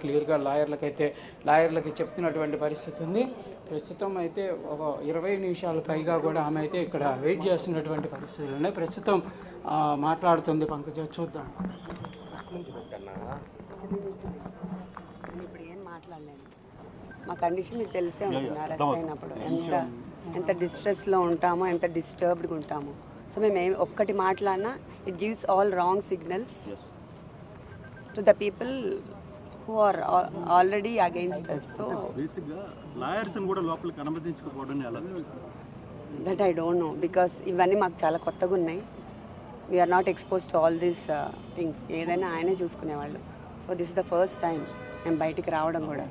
క్లియర్గా లాయర్లకి చెప్తున్నటువంటి పరిస్థితి ఉంది. ప్రస్తుతం అయితే ఒక 20 నిమిషాల పైగా కూడా ఆమె అయితే ఇక్కడ వెయిట్ చేస్తున్నటువంటి పరిస్థితులు ఉన్నాయి. ప్రస్తుతం మాట్లాడుతుంది పంకజ, చూద్దాం. ఇప్పుడు ఏం మాట్లాడలేను. మా కండిషన్ మీకు తెలిసే ఉంటుంది. అరెస్ట్ అయినప్పుడు ఎంత డిస్ట్రెస్లో ఉంటామో, ఎంత డిస్టర్బ్డ్గా ఉంటామో. సో మేము ఒక్కటి మాట్లాడినా it gives all wrong signals to the people who are already against us. So basically lawyers and kuda lopaliki అనుమతించకపోవడం ఎలా? that I don't know because ఇవన్నీ మాకు చాలా కొత్తగా ఉన్నాయి. We are not exposed to all these things. ఏదైనా ఆయనే చూసుకునేవాళ్ళు. So this is the first time మేము బయటికి రావడం కూడా.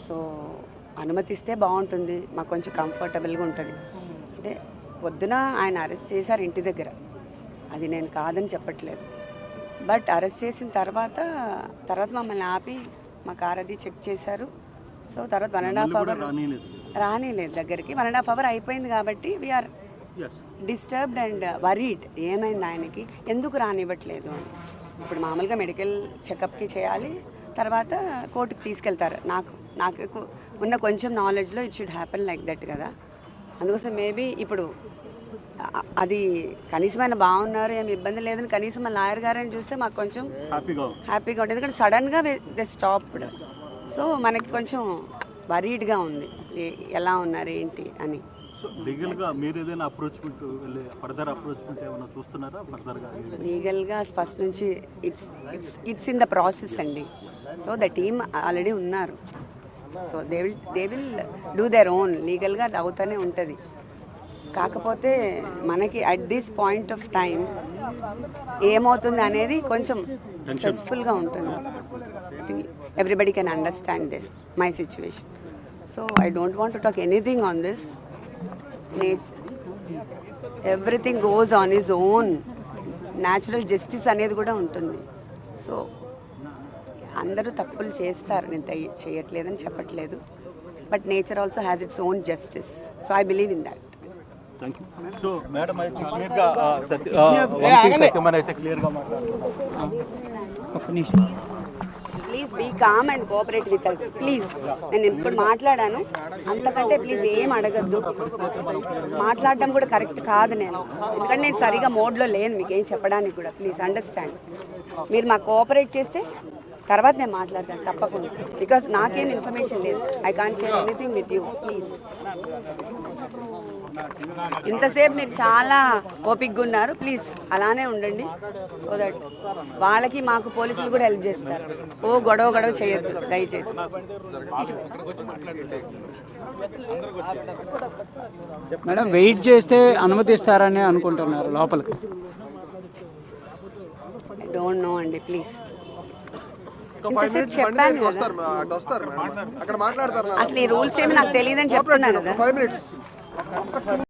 సో అనుమతిస్తే బాగుంటుంది, మాకు కొంచెం కంఫర్టబుల్గా ఉంటుంది. అంటే పొద్దున ఆయన అరెస్ట్ చేశారు ఇంటి దగ్గర, అది నేను కాదని చెప్పట్లేదు. బట్ అరెస్ట్ చేసిన తర్వాత మమ్మల్ని ఆపి మా కార్ అది చెక్ చేశారు. సో తర్వాత 1.5 అవర్ రానిలేదు దగ్గరికి. 1.5 అవర్ అయిపోయింది కాబట్టి వీఆర్ డిస్టర్బ్డ్ అండ్ వరీడ్. ఏమైంది ఆయనకి, ఎందుకు రానివ్వట్లేదు అని. ఇప్పుడు మామూలుగా మెడికల్ చెకప్కి చేయాలి, తర్వాత కోర్టుకి తీసుకెళ్తారు. నాకు ఉన్న కొంచెం నాలెడ్జ్లో it should happen like that కదా. అందుకోసం మేబీ ఇప్పుడు అది కనీసం ఆయన బాగున్నారు, ఏమి ఇబ్బంది లేదని కనీసం మా లాయర్ గారని చూస్తే మాకు కొంచెం హ్యాపీగా ఉంటుంది. ఎందుకంటే సడన్గా దే స్టాప్డ్. సో మనకి కొంచెం వరీడ్గా ఉంది, అసలు ఎలా ఉన్నారు ఏంటి అని. లీగల్గా ఫస్ట్ నుంచి ఇట్స్ ఇన్ ద ప్రాసెస్ అండి. సో ద టీమ్ ఆల్రెడీ ఉన్నారు. So they will do their own. లీగల్గా అది అవుతూనే ఉంటుంది. కాకపోతే మనకి at this point of time ఏమవుతుంది అనేది కొంచెం స్ట్రెస్ఫుల్గా ఉంటుంది. I think everybody can understand this my situation. So I don't want to talk anything on this. Everything goes on his own. Natural justice అనేది కూడా ఉంటుంది. సో అందరూ తప్పులు చేస్తారు, నేను చేయట్లేదని చెప్పట్లేదు. But nature also has its own justice. So I believe in that. So madam అయితే క్లియర్గా సత్యమని అయితే క్లియర్గా please be calm and cooperate with us please. నేను ఇప్పుడు మాట్లాడాను, అంతకంటే ప్లీజ్ ఏం అడగద్దు. మాట్లాడడం కూడా కరెక్ట్ కాదు నేను, ఎందుకంటే నేను సరిగా మోడ్లో లేను మీకు ఏం చెప్పడానికి కూడా. Please understand. మీరు మాకు కోఆపరేట్ చేస్తే తర్వాత నేను మాట్లాడతాను తప్పకుండా. బికాస్ నాకేం ఇన్ఫర్మేషన్ లేదు. I can't share anything with you. Please. ఇంతసేపు మీరు చాలా ఓపిక్గా ఉన్నారు, ప్లీజ్ అలానే ఉండండి. సో దట్ వాళ్ళకి మాకు పోలీసులు కూడా హెల్ప్ చేస్తారు. గొడవ చేయొద్దు దయచేసి. మేడం వెయిట్ చేస్తే అనుమతిస్తారని అనుకుంటున్నారు లోపలికి? ఐ డోంట్ నో అండి, ప్లీజ్. ఇంతసేపు చెప్పాను కదా, అసలు ఈ రూల్స్ ఏమి నాకు తెలియదని చెప్తున్నా కదా.